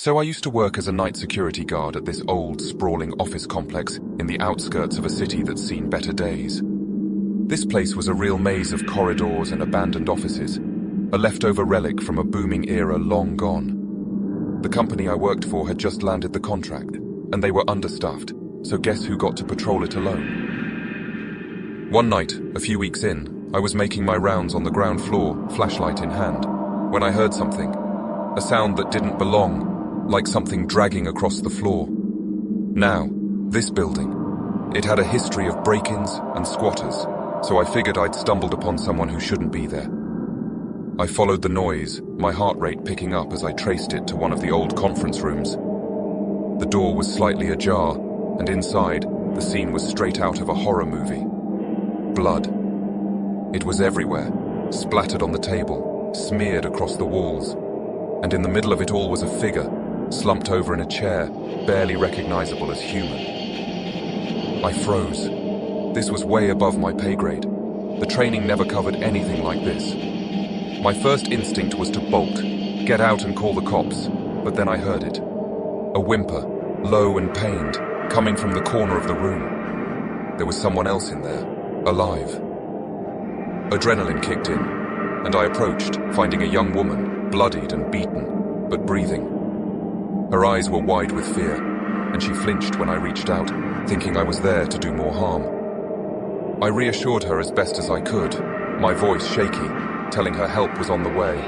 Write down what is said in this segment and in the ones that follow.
So I used to work as a night security guard at this old, sprawling office complex in the outskirts of a city that's seen better days. This place was a real maze of corridors and abandoned offices, a leftover relic from a booming era long gone. The company I worked for had just landed the contract, and they were understaffed, so guess who got to patrol it alone? One night, a few weeks in, I was making my rounds on the ground floor, flashlight in hand, when I heard something. A sound that didn't belong, like something dragging across the floor. Now, this building, it had a history of break-ins and squatters, so I figured I'd stumbled upon someone who shouldn't be there. I followed the noise, my heart rate picking up as I traced it to one of the old conference rooms. The door was slightly ajar, and inside, the scene was straight out of a horror movie. Blood. It was everywhere, splattered on the table, smeared across the walls, and in the middle of it all was a figure, slumped over in a chair, barely recognizable as human. I froze. This was way above my pay grade. The training never covered anything like this. My first instinct was to bolt, get out and call the cops, but then I heard it. A whimper, low and pained, coming from the corner of the room. There was someone else in there, alive. Adrenaline kicked in, and I approached, finding a young woman, bloodied and beaten, but breathing. Her eyes were wide with fear, and she flinched when I reached out, thinking I was there to do more harm. I reassured her as best as I could, my voice shaky, telling her help was on the way.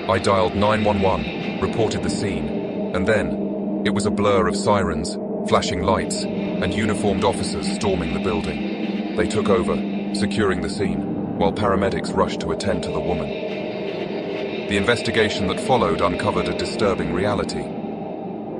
I dialed 911, reported the scene, and then it was a blur of sirens, flashing lights, and uniformed officers storming the building. They took over, securing the scene, while paramedics rushed to attend to the woman. The investigation that followed uncovered a disturbing reality.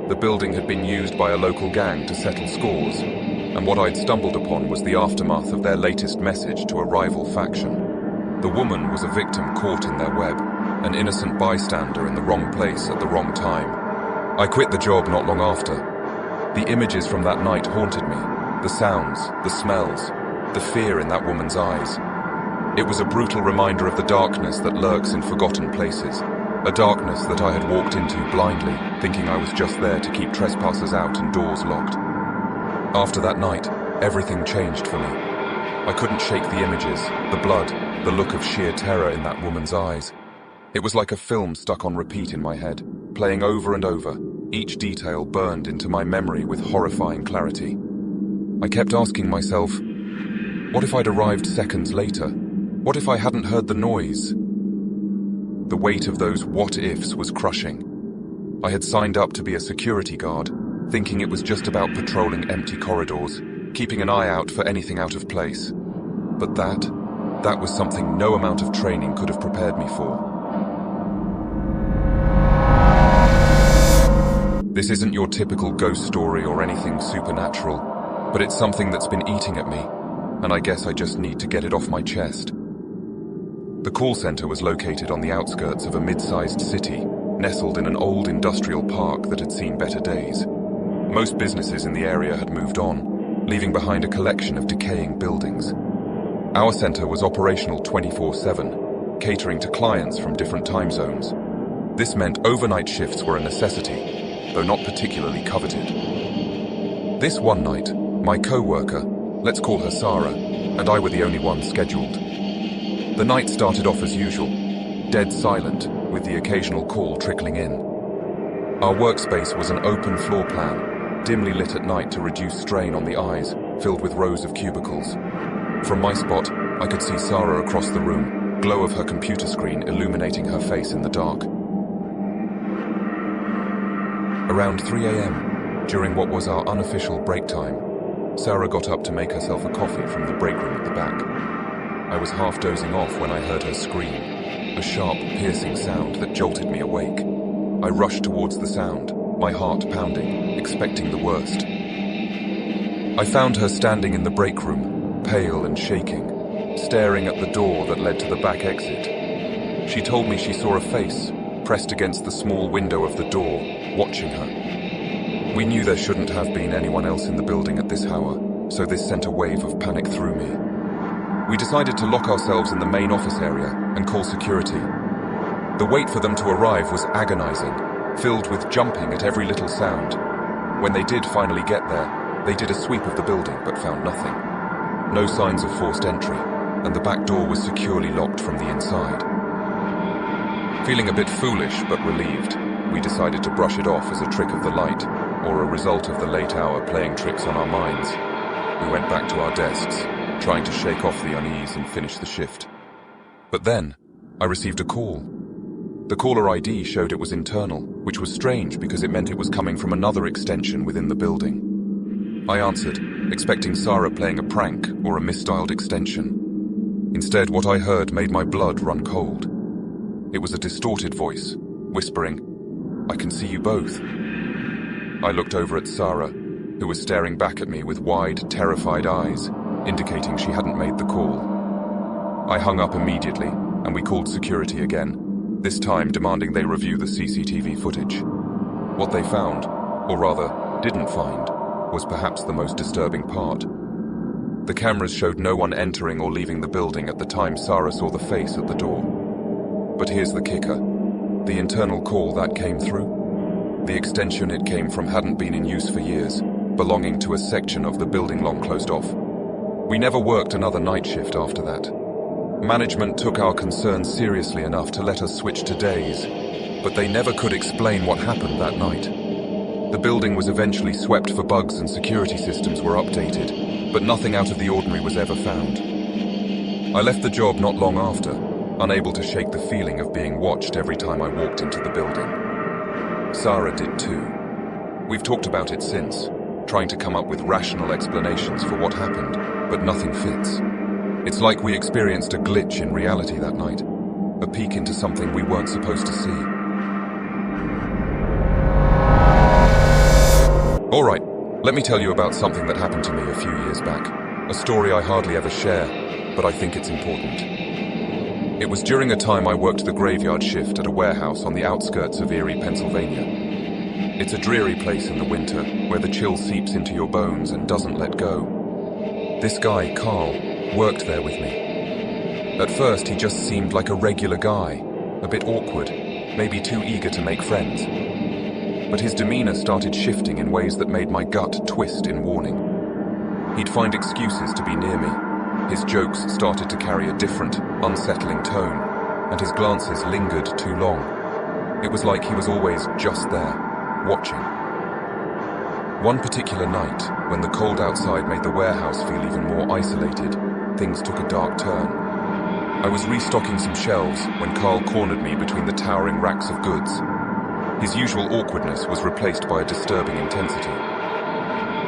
The building had been used by a local gang to settle scores, and what I'd stumbled upon was the aftermath of their latest message to a rival faction. The woman was a victim caught in their web, an innocent bystander in the wrong place at the wrong time. I quit the job not long after. The images from that night haunted me, the sounds, the smells, the fear in that woman's eyes. It was a brutal reminder of the darkness that lurks in forgotten places, a darkness that I had walked into blindly, thinking I was just there to keep trespassers out and doors locked. After that night, everything changed for me. I couldn't shake the images, the blood, the look of sheer terror in that woman's eyes. It was like a film stuck on repeat in my head, playing over and over, each detail burned into my memory with horrifying clarity. I kept asking myself, what if I'd arrived seconds later? What if I hadn't heard the noise? The weight of those what-ifs was crushing. I had signed up to be a security guard, thinking it was just about patrolling empty corridors, keeping an eye out for anything out of place. But that was something no amount of training could have prepared me for. This isn't your typical ghost story or anything supernatural, but it's something that's been eating at me, and I guess I just need to get it off my chest. The call center was located on the outskirts of a mid-sized city, nestled in an old industrial park that had seen better days. Most businesses in the area had moved on, leaving behind a collection of decaying buildings. Our center was operational 24/7, catering to clients from different time zones. This meant overnight shifts were a necessity, though not particularly coveted. This one night, my co-worker, let's call her Sarah, and I were the only ones scheduled. The night started off as usual, dead silent, with the occasional call trickling in. Our workspace was an open floor plan, dimly lit at night to reduce strain on the eyes, filled with rows of cubicles. From my spot, I could see Sarah across the room, glow of her computer screen illuminating her face in the dark. Around 3 a.m., during what was our unofficial break time, Sarah got up to make herself a coffee from the break room at the back. I was half dozing off when I heard her scream, a sharp, piercing sound that jolted me awake. I rushed towards the sound, my heart pounding, expecting the worst. I found her standing in the break room, pale and shaking, staring at the door that led to the back exit. She told me she saw a face, pressed against the small window of the door, watching her. We knew there shouldn't have been anyone else in the building at this hour, so this sent a wave of panic through me. We decided to lock ourselves in the main office area and call security. The wait for them to arrive was agonizing, filled with jumping at every little sound. When they did finally get there, they did a sweep of the building but found nothing. No signs of forced entry, and the back door was securely locked from the inside. Feeling a bit foolish but relieved, we decided to brush it off as a trick of the light, or a result of the late hour playing tricks on our minds. We went back to our desks, trying to shake off the unease and finish the shift. But then, I received a call. The caller ID showed it was internal, which was strange because it meant it was coming from another extension within the building. I answered, expecting Sarah playing a prank or a misdialed extension. Instead, what I heard made my blood run cold. It was a distorted voice, whispering, "I can see you both." I looked over at Sarah, who was staring back at me with wide, terrified eyes, indicating she hadn't made the call. I hung up immediately, and we called security again, this time demanding they review the CCTV footage. What they found, or rather, didn't find, was perhaps the most disturbing part. The cameras showed no one entering or leaving the building at the time Sarah saw the face at the door. But here's the kicker. The internal call that came through? The extension it came from hadn't been in use for years, belonging to a section of the building long closed off. We never worked another night shift after that. Management took our concerns seriously enough to let us switch to days, but they never could explain what happened that night. The building was eventually swept for bugs and security systems were updated, but nothing out of the ordinary was ever found. I left the job not long after, unable to shake the feeling of being watched every time I walked into the building. Sarah did too. We've talked about it since, trying to come up with rational explanations for what happened, but nothing fits. It's like we experienced a glitch in reality that night, a peek into something we weren't supposed to see. All right, let me tell you about something that happened to me a few years back. A story I hardly ever share, but I think it's important. It was during a time I worked the graveyard shift at a warehouse on the outskirts of Erie, Pennsylvania. It's a dreary place in the winter, where the chill seeps into your bones and doesn't let go. This guy, Carl, worked there with me. At first, he just seemed like a regular guy, a bit awkward, maybe too eager to make friends. But his demeanor started shifting in ways that made my gut twist in warning. He'd find excuses to be near me. His jokes started to carry a different, unsettling tone, and his glances lingered too long. It was like he was always just there, watching. One particular night, when the cold outside made the warehouse feel even more isolated, things took a dark turn. I was restocking some shelves when Carl cornered me between the towering racks of goods. His usual awkwardness was replaced by a disturbing intensity.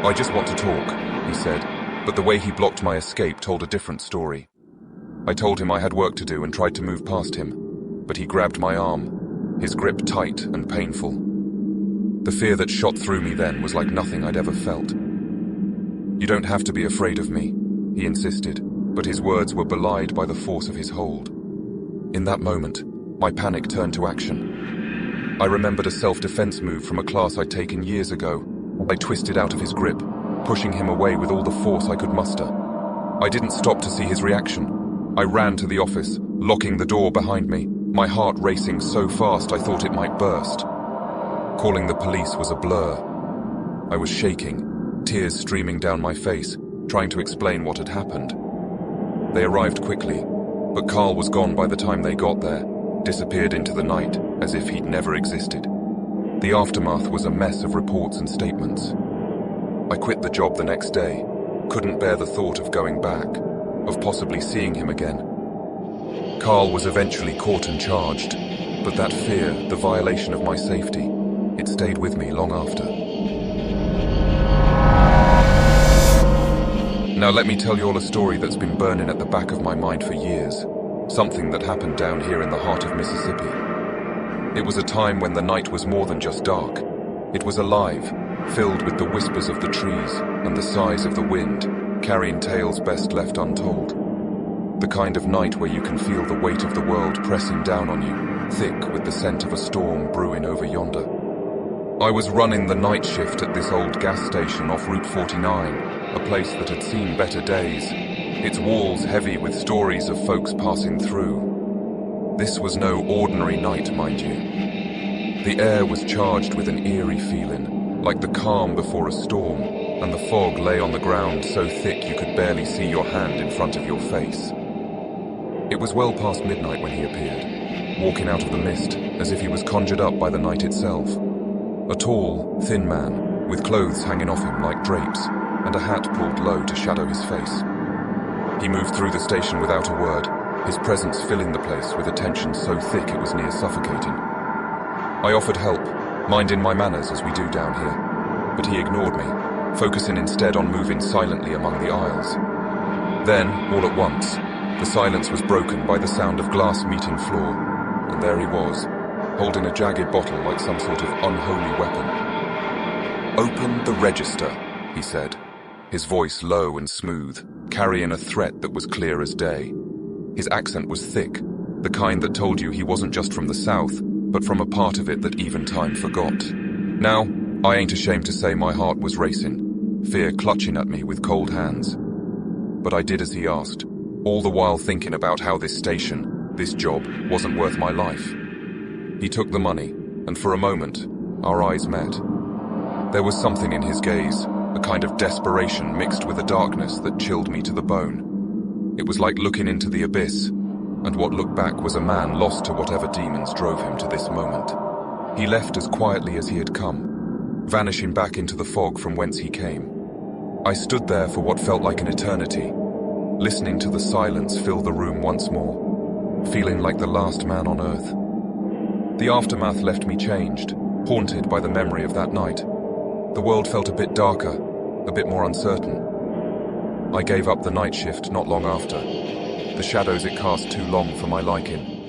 "I just want to talk," he said, but the way he blocked my escape told a different story. I told him I had work to do and tried to move past him, but he grabbed my arm, his grip tight and painful. The fear that shot through me then was like nothing I'd ever felt. "You don't have to be afraid of me," he insisted, but his words were belied by the force of his hold. In that moment, my panic turned to action. I remembered a self-defense move from a class I'd taken years ago. I twisted out of his grip, pushing him away with all the force I could muster. I didn't stop to see his reaction. I ran to the office, locking the door behind me, my heart racing so fast I thought it might burst. Calling the police was a blur. I was shaking, tears streaming down my face, trying to explain what had happened. They arrived quickly, but Carl was gone by the time they got there, disappeared into the night as if he'd never existed. The aftermath was a mess of reports and statements. I quit the job the next day, couldn't bear the thought of going back, of possibly seeing him again. Carl was eventually caught and charged, but that fear, the violation of my safety, it stayed with me long after. Now let me tell you all a story that's been burning at the back of my mind for years. Something that happened down here in the heart of Mississippi. It was a time when the night was more than just dark. It was alive, filled with the whispers of the trees and the sighs of the wind, carrying tales best left untold. The kind of night where you can feel the weight of the world pressing down on you, thick with the scent of a storm brewing over yonder. I was running the night shift at this old gas station off Route 49, a place that had seen better days, its walls heavy with stories of folks passing through. This was no ordinary night, mind you. The air was charged with an eerie feeling, like the calm before a storm, and the fog lay on the ground so thick you could barely see your hand in front of your face. It was well past midnight when he appeared, walking out of the mist as if he was conjured up by the night itself. A tall, thin man, with clothes hanging off him like drapes, and a hat pulled low to shadow his face. He moved through the station without a word, his presence filling the place with a tension so thick it was near suffocating. I offered help, minding my manners as we do down here, but he ignored me, focusing instead on moving silently among the aisles. Then, all at once, the silence was broken by the sound of glass meeting floor, and there he was, holding a jagged bottle like some sort of unholy weapon. "Open the register," he said, his voice low and smooth, carrying a threat that was clear as day. His accent was thick, the kind that told you he wasn't just from the south, but from a part of it that even time forgot. Now, I ain't ashamed to say my heart was racing, fear clutching at me with cold hands. But I did as he asked, all the while thinking about how this station, this job, wasn't worth my life. He took the money, and for a moment, our eyes met. There was something in his gaze, a kind of desperation mixed with a darkness that chilled me to the bone. It was like looking into the abyss, and what looked back was a man lost to whatever demons drove him to this moment. He left as quietly as he had come, vanishing back into the fog from whence he came. I stood there for what felt like an eternity, listening to the silence fill the room once more, feeling like the last man on earth. The aftermath left me changed, haunted by the memory of that night. The world felt a bit darker, a bit more uncertain. I gave up the night shift not long after. The shadows it cast too long for my liking.